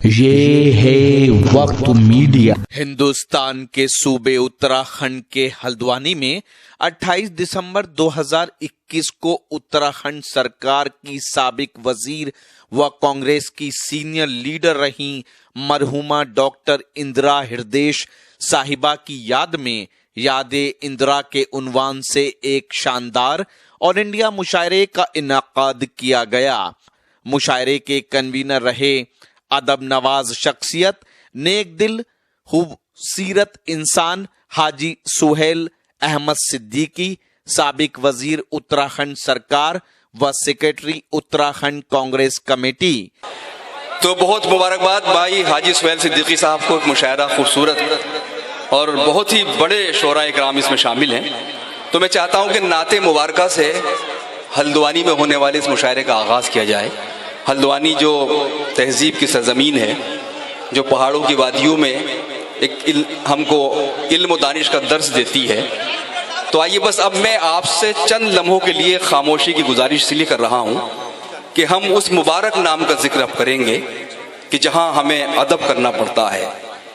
یہ ہے وقت میڈیا۔ ہندوستان کے صوبے اتراکھنڈ کے ہلدوانی میں 28 دسمبر 2021 کو اتراکھنڈ سرکار کی سابق وزیر و کانگریس کی سینئر لیڈر رہیں مرحومہ ڈاکٹر اندرا ہردیش صاحبہ کی یاد میں یاد اندرا کے عنوان سے ایک شاندار آل انڈیا مشاعرے کا انعقاد کیا گیا۔ مشاعرے کے کنوینر رہے ادب نواز شخصیت، نیک دل، خوب سیرت انسان حاجی سہیل احمد صدیقی، سابق وزیر اتراکھنڈ سرکار و سیکرٹری اتراکھنڈ کانگریس کمیٹی۔ تو بہت مبارکباد بھائی حاجی سہیل صدیقی صاحب کو، ایک مشاعرہ خوبصورت اور بہت ہی بڑے شعراء کرام اس میں شامل ہیں۔ تو میں چاہتا ہوں کہ نعت مبارکہ سے ہلدوانی میں ہونے والے اس مشاعرے کا آغاز کیا جائے۔ ہلدوانی جو تہذیب کی سرزمین ہے، جو پہاڑوں کی وادیوں میں ایک ہم کو علم و دانش کا درس دیتی ہے، تو آئیے بس اب میں آپ سے چند لمحوں کے لیے خاموشی کی گزارش اس لیے کر رہا ہوں کہ ہم اس مبارک نام کا ذکر اب کریں گے کہ جہاں ہمیں ادب کرنا پڑتا ہے،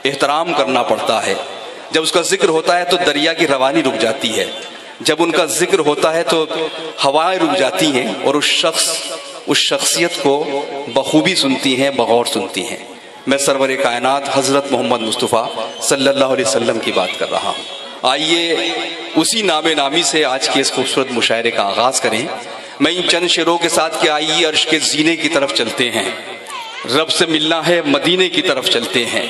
احترام کرنا پڑتا ہے۔ جب اس کا ذکر ہوتا ہے تو دریا کی روانی رک جاتی ہے، جب ان کا ذکر ہوتا ہے تو ہوائیں رک جاتی ہیں اور اس شخصیت کو بخوبی سنتی ہیں، بغور سنتی ہیں۔ میں سرور کائنات حضرت محمد مصطفیٰ صلی اللہ علیہ وسلم کی بات کر رہا ہوں۔ آئیے اسی نام نامی سے آج کے اس خوبصورت مشاعرے کا آغاز کریں۔ میں ان چند شعروں کے ساتھ کہ آئیے عرش کے زینے کی طرف چلتے ہیں، رب سے ملنا ہے مدینے کی طرف چلتے ہیں،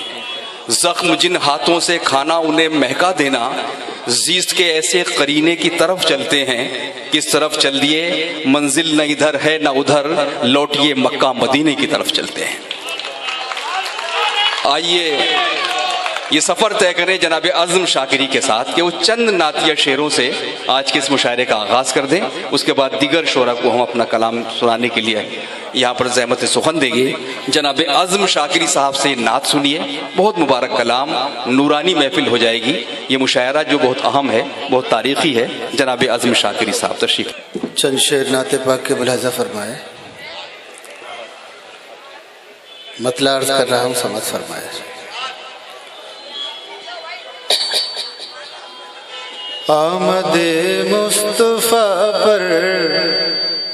زخم جن ہاتھوں سے کھانا انہیں مہکا دینا، زیست کے ایسے قرینے کی طرف چلتے ہیں، کس طرف چل دیے منزل نہ ادھر ہے نہ ادھر، لوٹیے مکہ مدینے کی طرف چلتے ہیں۔ آئیے یہ سفر طے کریں جناب عزم شاکری کے ساتھ کہ وہ چند نعتیہ شعروں سے آج کے اس مشاعرے کا آغاز کر دیں، اس کے بعد دیگر شعراء کو ہم اپنا کلام سنانے کے لیے یہاں پر زحمت سخن دیں گے۔ جناب عزم شاکری صاحب سے نعت سنیے، بہت مبارک کلام، نورانی محفل ہو جائے گی۔ یہ مشاعرہ جو بہت اہم ہے، بہت تاریخی ہے۔ جناب عزم شاکری صاحب تشریف۔ چند شعر نعت پاک کے ملاحظہ فرمائے، مطلع عرض کر رہا ہوں، سمجھ فرمائے۔ آمد مصطفیٰ پر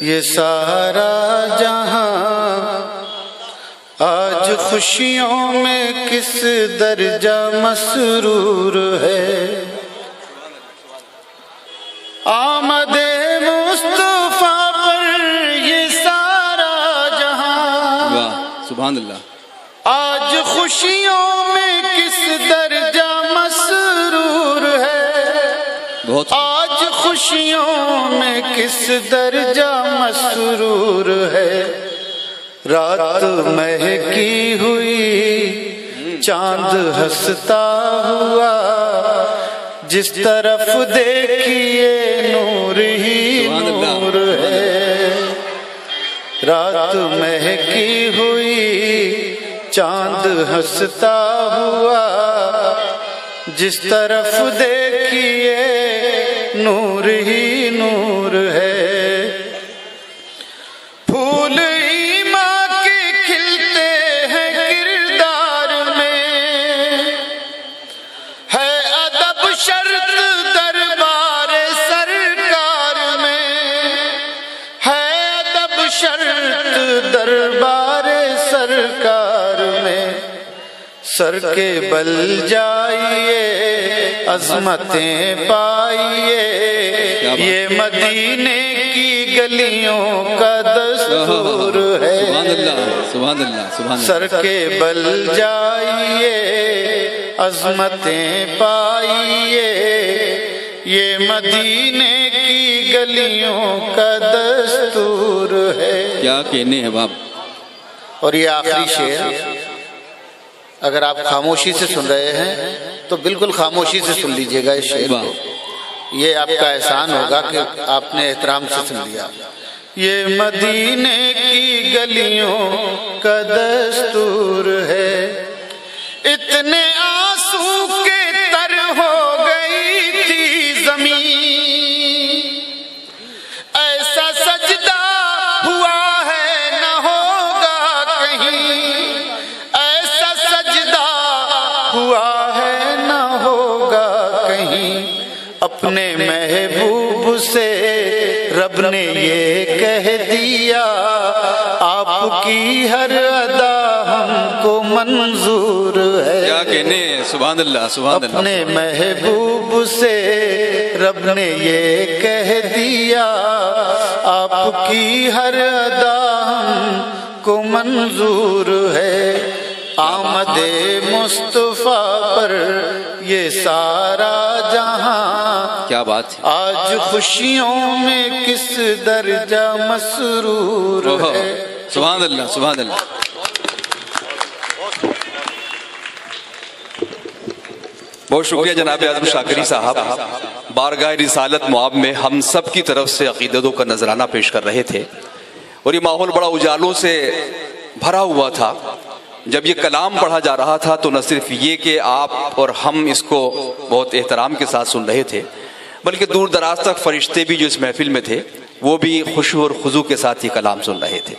یہ سارا جہاں، آج خوشیوں میں کس درجہ مسرور ہے۔ آمد مصطفیٰ پر یہ سارا جہاں، واہ سبحان اللہ، آج خوشیوں میں کس درجہ مسرور ہے۔ آج خوشیوں میں کس درجہ مسرور ہے۔ رات مہکی ہوئی چاند ہنستا ہوا، جس طرف دیکھیے نور ہی نور ہے۔ رات مہکی ہوئی چاند ہنستا ہوا، جس طرف دیکھیے نور ہی نور ہے۔ پھول ایمان کے کھلتے ہیں کردار میں، ہے ادب شرط دربار سرکار میں، ہے ادب شرط دربار سرکار میں۔ سر کے بل جائیے عظمتیں پائیے، یہ مدینے کی گلیوں کا دستور ہے۔ سبحان اللہ، سر کے بل جائیے عظمتیں پائیے، یہ مدینے کی گلیوں کا دستور ہے۔ کیا کہنے ہیں باپ۔ اور یہ آخری شعر اگر آپ خاموشی سے سن رہے ہیں تو بالکل خاموشی سے سن لیجئے گا اس شعر کو، یہ آپ کا احسان ہوگا کہ آپ نے احترام سے سن لیا۔ یہ مدینے کی گلیوں کا دستور ہے، اتنے آنسو کے تر ہو گئی تھی زمین، ایسا سجدہ ہوا ہے نہ ہوگا کہیں، نہیں اپنے محبوب سے رب نے یہ کہہ دیا آپ کی ہر ادا ہم کو منظور ہے. کیا کہنے, سبحان اللہ سبحان اللہ. اپنے محبوب سے رب نے یہ کہہ دیا آپ کی ہر ادا ہم کو منظور ہے. آمد مصطفیٰ پر یہ سارا جہاں کیا بات ہے, آج خوشیوں میں کس درجہ مسرور ہے. سبحان اللہ سبحان اللہ. بہت شکریہ جناب اعظم شاکری صاحب. بارگاہ رسالت مواب میں ہم سب کی طرف سے عقیدتوں کا نذرانہ پیش کر رہے تھے اور یہ ماحول بڑا اجالوں سے بھرا ہوا تھا. جب یہ کلام پڑھا جا رہا تھا تو نہ صرف یہ کہ آپ اور ہم اس کو بہت احترام کے ساتھ سن رہے تھے, بلکہ دور دراز تک فرشتے بھی جو اس محفل میں تھے وہ بھی خشوع اور خضوع کے ساتھ یہ کلام سن رہے تھے.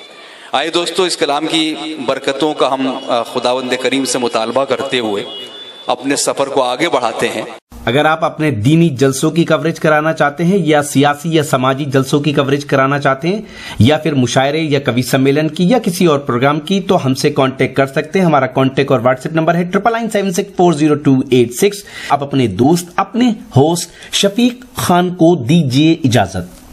آئے دوستو, اس کلام کی برکتوں کا ہم خداوند کریم سے مطالبہ کرتے ہوئے اپنے سفر کو آگے بڑھاتے ہیں. اگر آپ اپنے دینی جلسوں کی کوریج کرانا چاہتے ہیں یا سیاسی یا سماجی جلسوں کی کوریج کرانا چاہتے ہیں یا پھر مشاعرے یا کوی سمیلن کی یا کسی اور پروگرام کی, تو ہم سے کانٹیکٹ کر سکتے ہیں. ہمارا کانٹیکٹ اور واٹس ایپ نمبر ہے 9996400286. آپ اپنے دوست, اپنے ہوسٹ شفیق خان کو دیجیے اجازت.